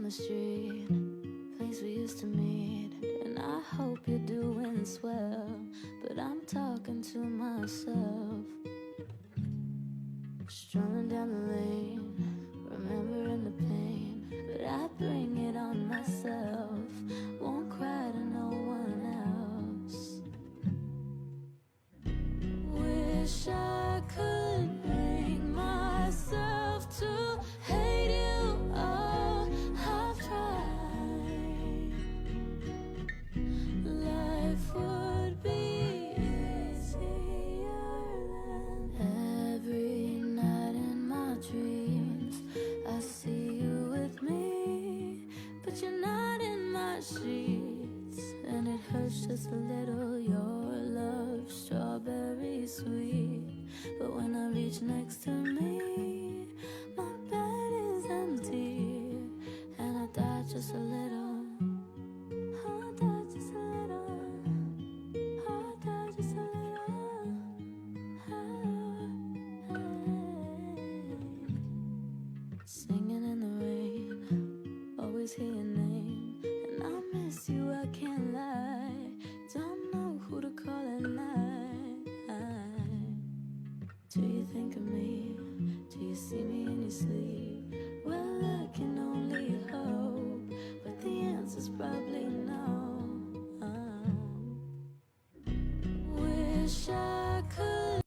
down the street, place we used to meet, and I hope you're doing swell, but I'm talking to myself. Strolling down the lane, remembering the pain, but I bring it on myself. Won't cry to no one else. Wish I could bring myself to hate you. Oh, I've tried. Life would be easier than every night in my dreams. I see you with me, but you're not in my sheets, and it hurts just a little. Your love, strawberry sweet, but when I reach next to me, my bed is empty, and I die just a little. I die just a little. I die just a little. Singing in the rain, always hear your name, and I miss you, I can't lie.